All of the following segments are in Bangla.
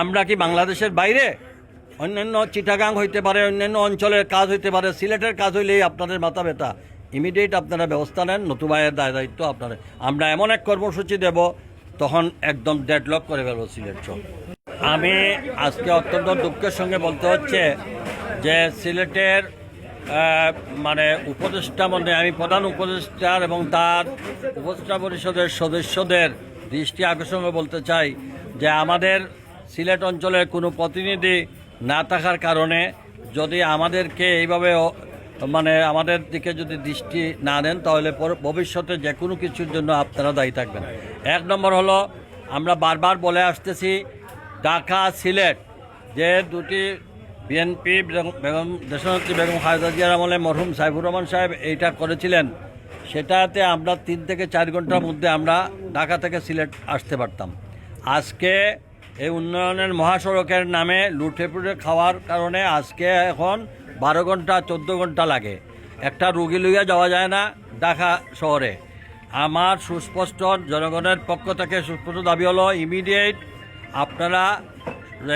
আমরা কি বাংলাদেশের বাইরে? অন্যান্য চিটাগাং হইতে পারে, অন্যান্য অঞ্চলের কাজ হইতে পারে, সিলেটের কাজ হইলেই আপনাদের মাথা ব্যথা। ইমিডিয়েট আপনারা ব্যবস্থা নেন, নতুবা এর দায়িত্ব আপনারা। আমরা এমন এক কর্মসূচি দেব, তখন একদম ডেডলক করে ফেলবো সিলেট শহর। আমি আজকে অত্যন্ত দুঃখের সঙ্গে বলতে হচ্ছে যে সিলেটের মানে উপদেষ্টা মধ্যে আমি প্রধান উপদেষ্টার এবং তার উপদেষ্টা পরিষদের সদস্যদের দৃষ্টি আকর্ষণ বলতে চাই যে আমাদের সিলেট অঞ্চলের কোনো প্রতিনিধি না থাকার কারণে যদি আমাদেরকে এইভাবে মানে আমাদের দিকে যদি দৃষ্টি না দেন, তাহলে ভবিষ্যতে যে কোনো কিছুর জন্য আপনারা দায়ী থাকবেন। এক নম্বর হলো, আমরা বারবার বলে আসতেছি, ঢাকা সিলেট যে দুটি বিএনপি বেগম দেশনেত্রী বেগম খালেদা জিয়ার আমলে মরহুম সাইফুর রহমান সাহেব এইটা করেছিলেন, সেটাতে আমরা 3 থেকে 4 ঘন্টার মধ্যে আমরা ঢাকা থেকে সিলেট আসতে পারতাম। আজকে এই উন্নয়নের মহাসড়কের নামে লুটেপুটে খাওয়ার কারণে আজকে এখন 12 ঘন্টা 14 ঘন্টা লাগে। একটা রুগী লইয়া যাওয়া যায় না ঢাকা শহরে। আমার সুস্পষ্ট জনগণের পক্ষ থেকে সুস্পষ্ট দাবি হলো, ইমিডিয়েট আপনারা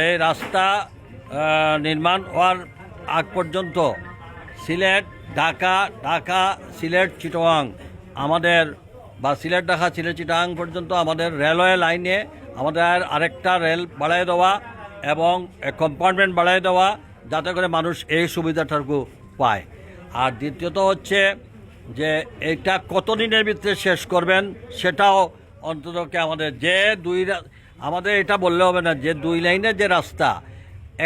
এই রাস্তা নির্মাণ হওয়ার আগ পর্যন্ত সিলেট ঢাকা, ঢাকা সিলেট চিটাগাং আমাদের, বা সিলেট ঢাকা সিলেট চিটাগাং পর্যন্ত আমাদের রেলওয়ে লাইনে আমাদের আরেকটা রেল বাড়াই দেওয়া এবং কম্পার্টমেন্ট বাড়াই দেওয়া, যাতে করে মানুষ এই সুবিধাটুকু পায়। আর দ্বিতীয়ত হচ্ছে যে এটা কতদিনের ভিতরে শেষ করবেন সেটাও অন্ততকে আমাদের আমাদের এটা বললে হবে না যে 2 লাইনের যে রাস্তা,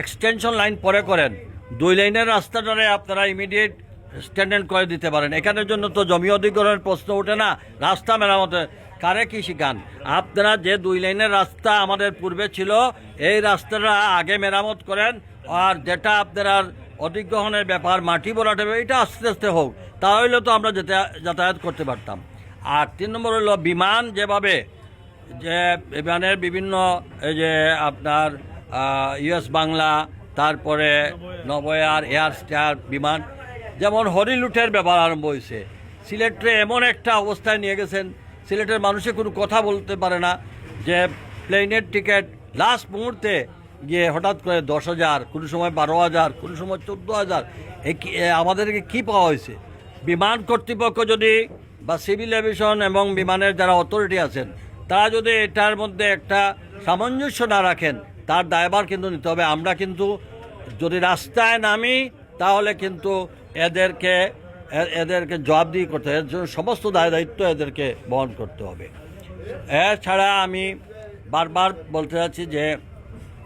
এক্সটেনশন লাইন পরে করেন, 2 লাইনের রাস্তাটারে আপনারা ইমিডিয়েট স্ট্যান্ডার্ড করে দিতে পারেন। এখানের জন্য তো জমি অধিগ্রহণের প্রশ্ন ওঠে না, রাস্তা মেরামতে কারে কি শিখান? আপনারা যে 2 লাইনের রাস্তা আমাদের পূর্বে ছিল, এই রাস্তাটা আগে মেরামত করেন, আর যেটা আপনারা অধিগ্রহণের ব্যাপার মাটি ভরাট হবে এটা আস্তে আস্তে হোক, তাহলে তো আমরা যাতায়াত করতে পারতাম। আর 3 নম্বর হলো, বিমান যেভাবে যে বিমানের বিভিন্ন এই যে আপনার ইউএস বাংলা, তারপরে নভোএয়ার, এয়ার স্টার বিমান, যেমন হরিলুটের ব্যাপার আরম্ভ হয়েছে। সিলেটে এমন একটা অবস্থায় নিয়ে গেছেন, সিলেটের মানুষে কোনো কথা বলতে পারে না, যে প্লেনের টিকিট লাস্ট মুহূর্তে গিয়ে হঠাৎ করে 10,000, কোনো সময় 12,000, কোনো সময় 14,000। আমাদেরকে কি পাওয়া হয়েছে? বিমান কর্তৃপক্ষ যদি, বা সিভিল এভিয়েশন এবং বিমানের যারা অথরিটি আছেন, তারা যদি এটার মধ্যে একটা সামঞ্জস্য না রাখেন, তার দায়ভার কিন্তু নিতে হবে। আমরা কিন্তু যদি রাস্তায় নামি, তাহলে কিন্তু এদেরকে জবাবদিহি করতে হবে, এর জন্য সমস্ত দায়িত্ব এদেরকে বহন করতে হবে। এছাড়া আমি বারবার বলতে চাচ্ছি যে